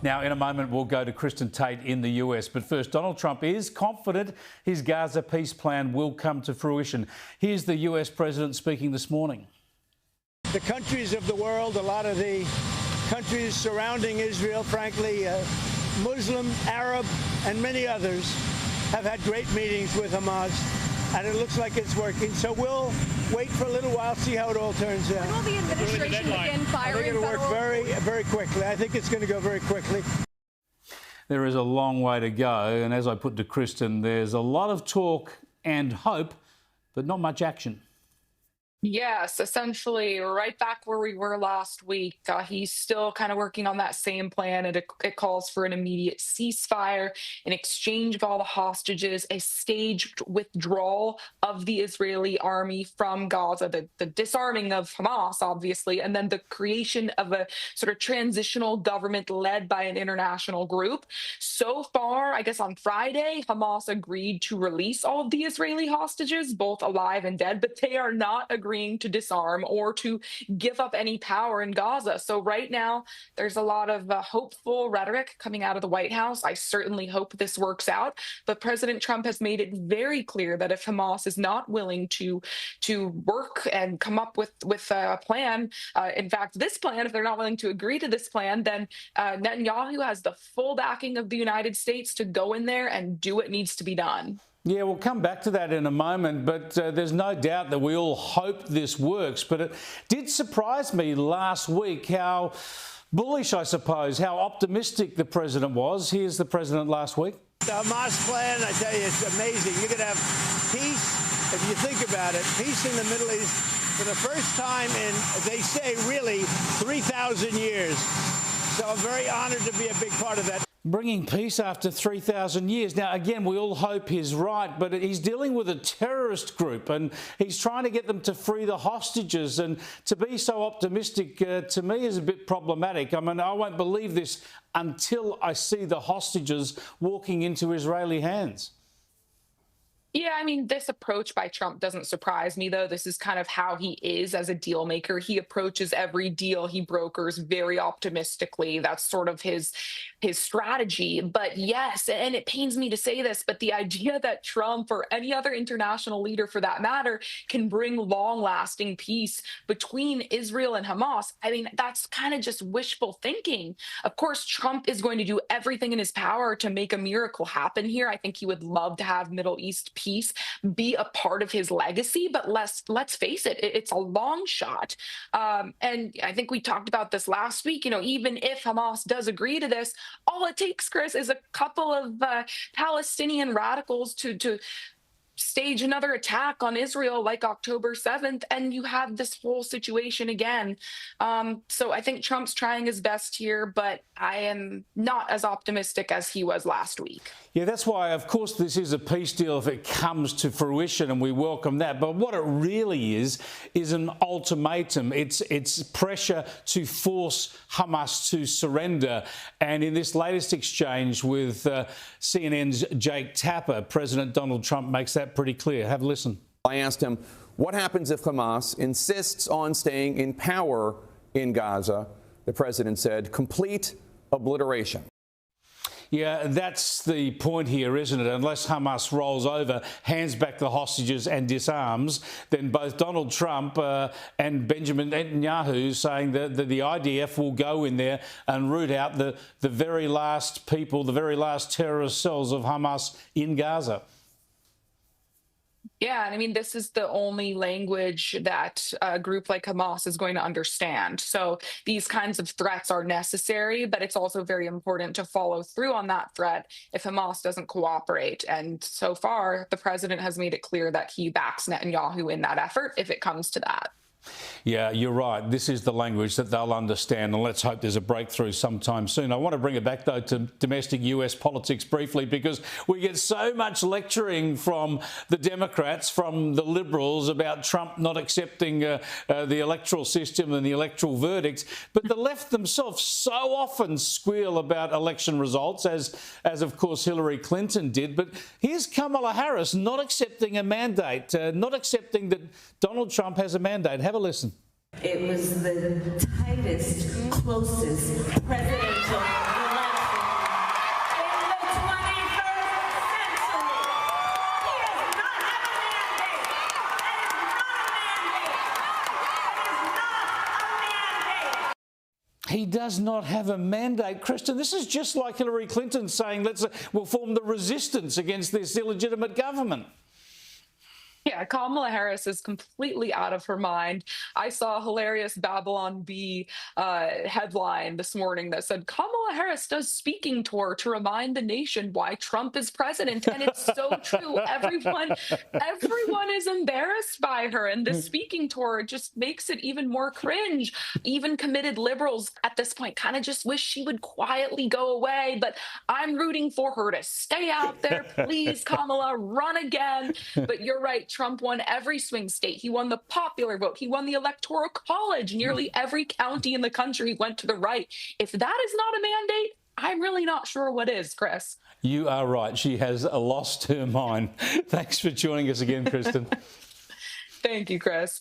Now, in a moment, we'll go to Kristin Tate in the US. But first, Donald Trump is confident his Gaza peace plan will come to fruition. Here's the US president speaking this morning. The countries of the world, a lot of the countries surrounding Israel, frankly, Muslim, Arab, and many others, have had great meetings with Hamas, and it looks like it's working. So we'll wait for a little while, see how it all turns out. When will the administration begin firing? I think it'll work very quickly. I think it's going to go very quickly. There is a long way to go, and as I put to Kristin, there's a lot of talk and hope, but not much action. Yes, essentially right back where we were last week. He's still kind of working on that same plan. It calls for an immediate ceasefire, an exchange of all the hostages, a staged withdrawal of the Israeli army from Gaza, the disarming of Hamas, obviously, and then the creation of a sort of transitional government led by an international group. So far, I guess on Friday, Hamas agreed to release all of the Israeli hostages, both alive and dead, but they are not agreeing to disarm or to give up any power in Gaza. So right now, there's a lot of hopeful rhetoric coming out of the White House. I certainly hope this works out. But President Trump has made it very clear that if Hamas is not willing to work and come up with a plan, in fact, this plan, if they're not willing to agree to this plan, then Netanyahu has the full backing of the United States to go in there and do what needs to be done. Yeah, we'll come back to that in a moment, but there's no doubt that we all hope this works. But it did surprise me last week how bullish, I suppose, how optimistic the president was. Here's the president last week. The Hamas plan, I tell you, it's amazing. You're going to have peace, if you think about it, peace in the Middle East for the first time in, they say, really 3,000 years. So I'm very honored to be a big part of that. Bringing peace after 3,000 years. Now, again, we all hope he's right, but he's dealing with a terrorist group and he's trying to get them to free the hostages. And to be so optimistic, to me, is a bit problematic. I mean, I won't believe this until I see the hostages walking into Israeli hands. Yeah, I mean, this approach by Trump doesn't surprise me, though. This is kind of how he is as a deal maker. He approaches every deal he brokers very optimistically. That's sort of his strategy. But yes, and it pains me to say this, but the idea that Trump or any other international leader for that matter can bring long-lasting peace between Israel and Hamas, I mean, that's kind of just wishful thinking. Of course, Trump is going to do everything in his power to make a miracle happen here. I think he would love to have Middle East peace be a part of his legacy, but let's face it, it's a long shot. And I think we talked about this last week. You know, even if Hamas does agree to this, all it takes, Chris, is a couple of Palestinian radicals to stage another attack on Israel like October 7th, and you have this whole situation again. So I think Trump's trying his best here, but I am not as optimistic as he was last week. Yeah, that's why, of course, this is a peace deal if it comes to fruition, and we welcome that. But what it really is an ultimatum. It's pressure to force Hamas to surrender. And in this latest exchange with CNN's Jake Tapper, President Donald Trump makes that pretty clear. Have a listen. I asked him, what happens if Hamas insists on staying in power in Gaza? The president said, complete obliteration. Yeah, that's the point here, isn't it? Unless Hamas rolls over, hands back the hostages and disarms, then both Donald Trump and Benjamin Netanyahu saying that the IDF will go in there and root out the very last people, the very last terrorist cells of Hamas in Gaza. Yeah, and I mean, this is the only language that a group like Hamas is going to understand. So these kinds of threats are necessary, but it's also very important to follow through on that threat if Hamas doesn't cooperate. And so far, the president has made it clear that he backs Netanyahu in that effort if it comes to that. Yeah, you're right. This is the language that they'll understand, and let's hope there's a breakthrough sometime soon. I want to bring it back, though, to domestic US politics briefly, because we get so much lecturing from the Democrats, from the Liberals, about Trump not accepting the electoral system and the electoral verdicts. But the left themselves so often squeal about election results, as of course Hillary Clinton did. But here's Kamala Harris not accepting a mandate, not accepting that Donald Trump has a mandate. Have a listen. It was the tightest, closest presidential election does not have a mandate. Kristin, this is just like Hillary Clinton saying, we'll form the resistance against this illegitimate government. Yeah, Kamala Harris is completely out of her mind. I saw a hilarious Babylon Bee headline this morning that said Kamala Harris does speaking tour to remind the nation why Trump is president. And it's so true. Everyone is embarrassed by her. And this speaking tour just makes it even more cringe. Even committed liberals at this point kind of just wish she would quietly go away. But I'm rooting for her to stay out there. Please, Kamala, run again. But you're right. Trump won every swing state. He won the popular vote. He won the electoral college. Nearly every county in the country went to the right. If that is not a mandate, I'm really not sure what is, Chris. You are right. She has lost her mind. Thanks for joining us again, Kristin. Thank you, Chris.